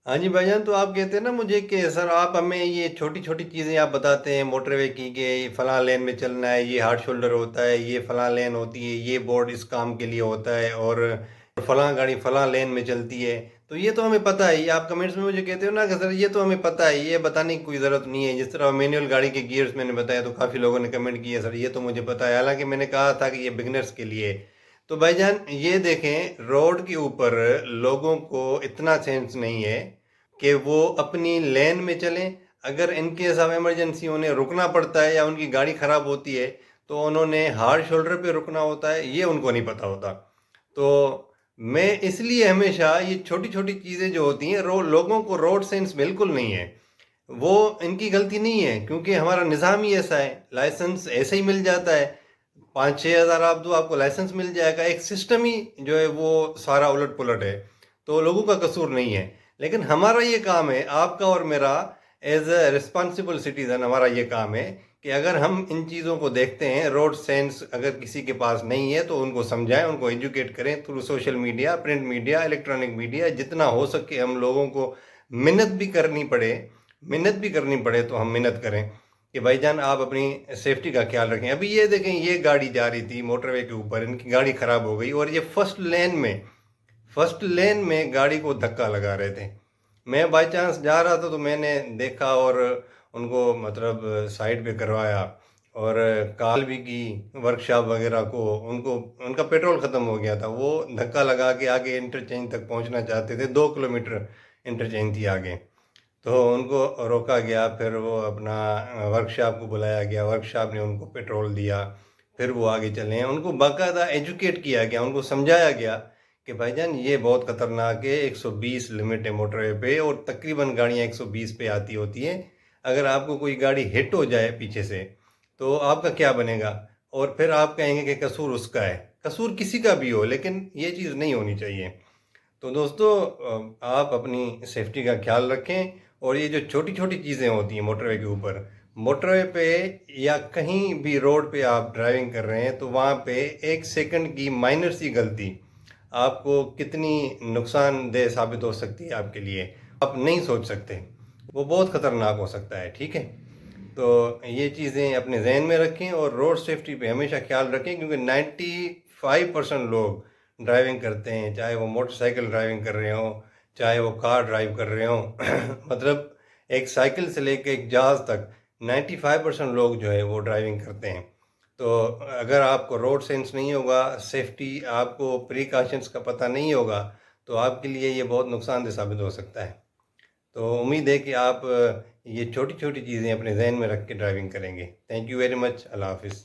हाँ जी भाईजान, तो आप कहते हैं ना मुझे कि सर आप हमें ये छोटी छोटी चीज़ें आप बताते हैं मोटर वे की कि फलां लेन में चलना है, ये हार्ड शोल्डर होता है, ये फलां लेन होती है, ये बोर्ड इस काम के लिए होता है, और फलां गाड़ी फलां लेन में चलती है। तो ये तो हमें पता है, ये आप कमेंट्स में मुझे कहते हो ना कि सर ये तो हमें पता है, ये बताने की कोई ज़रूरत नहीं है। जिस तरह मैनुअल गाड़ी के गियर्स मैंने बताया तो काफ़ी लोगों ने कमेंट किया सर ये तो मुझे पता है, हालांकि मैंने कहा था कि ये बिगनर्स के लिए है। तो भाईजान ये देखें, रोड के ऊपर लोगों को इतना सेंस नहीं है कि वो अपनी लेन में चलें। अगर इनकेस ऑफ इमरजेंसी उन्हें रुकना पड़ता है या उनकी गाड़ी ख़राब होती है तो उन्होंने हार्ड शोल्डर पे रुकना होता है, ये उनको नहीं पता होता। तो मैं इसलिए हमेशा ये छोटी छोटी चीज़ें जो होती हैं, लोगों को रोड सेंस बिल्कुल नहीं है। वो इनकी गलती नहीं है, क्योंकि हमारा निज़ाम ही ऐसा है, लाइसेंस ऐसे ही मिल जाता है। 5-6 हज़ार आप दो, आपको लाइसेंस मिल जाएगा। एक सिस्टम ही जो है वो सारा उलट पुलट है। तो लोगों का कसूर नहीं है, लेकिन हमारा ये काम है, आपका और मेरा, एज ए रिस्पॉन्सिबल सिटीज़न हमारा ये काम है कि अगर हम इन चीज़ों को देखते हैं, रोड सेंस अगर किसी के पास नहीं है तो उनको समझाएं, उनको एजुकेट करें through social media, print media, electronic media. जितना हो सके हम लोगों को मिन्नत भी करनी पड़े तो हम मिन्नत करें कि भाईजान आप अपनी सेफ्टी का ख्याल रखें। अभी ये देखें, ये गाड़ी जा रही थी मोटरवे के ऊपर, इनकी गाड़ी ख़राब हो गई और ये फर्स्ट लेन में गाड़ी को धक्का लगा रहे थे। मैं बाई चांस जा रहा था तो मैंने देखा और उनको मतलब साइड पे करवाया और कॉल भी की वर्कशॉप वगैरह को। उनको उनका पेट्रोल ख़त्म हो गया था, वो धक्का लगा के आगे इंटरचेंज तक पहुंचना चाहते थे, 2 किलोमीटर इंटरचेंज थी आगे। तो उनको रोका गया, फिर वो अपना वर्कशॉप को बुलाया गया, वर्कशॉप ने उनको पेट्रोल दिया, फिर वो आगे चले। उनको बाकायदा एजुकेट किया गया, उनको समझाया गया कि भाईजान ये बहुत ख़तरनाक है, 120 लिमिट है मोटरवे पे और तकरीबन गाड़ियाँ 120 पे आती होती हैं। अगर आपको कोई गाड़ी हिट हो जाए पीछे से तो आपका क्या बनेगा? और फिर आप कहेंगे कि कसूर उसका है। कसूर किसी का भी हो, लेकिन ये चीज़ नहीं होनी चाहिए। तो दोस्तों, आप अपनी सेफ्टी का ख्याल रखें। और ये जो छोटी छोटी चीज़ें होती हैं मोटरवे के ऊपर, मोटरवे पे या कहीं भी रोड पे आप ड्राइविंग कर रहे हैं तो वहाँ पे 1 सेकंड की माइनर सी गलती आपको कितनी नुकसानदेह साबित हो सकती है आपके लिए, आप नहीं सोच सकते। वो बहुत ख़तरनाक हो सकता है, ठीक है। तो ये चीज़ें अपने जहन में रखें और रोड सेफ्टी पे हमेशा ख्याल रखें, क्योंकि 95% लोग ड्राइविंग करते हैं, चाहे वो मोटरसाइकिल ड्राइविंग कर रहे हों, चाहे वो कार ड्राइव कर रहे हों मतलब एक साइकिल से लेकर एक जहाज़ तक 95% लोग जो है वो ड्राइविंग करते हैं। तो अगर आपको रोड सेंस नहीं होगा, सेफ्टी आपको प्रिकॉशंस का पता नहीं होगा, तो आपके लिए ये बहुत नुकसानदेह साबित हो सकता है। तो उम्मीद है कि आप ये छोटी छोटी चीज़ें अपने जहन में रख के ड्राइविंग करेंगे। Thank you very much. अल्लाह हाफिज़।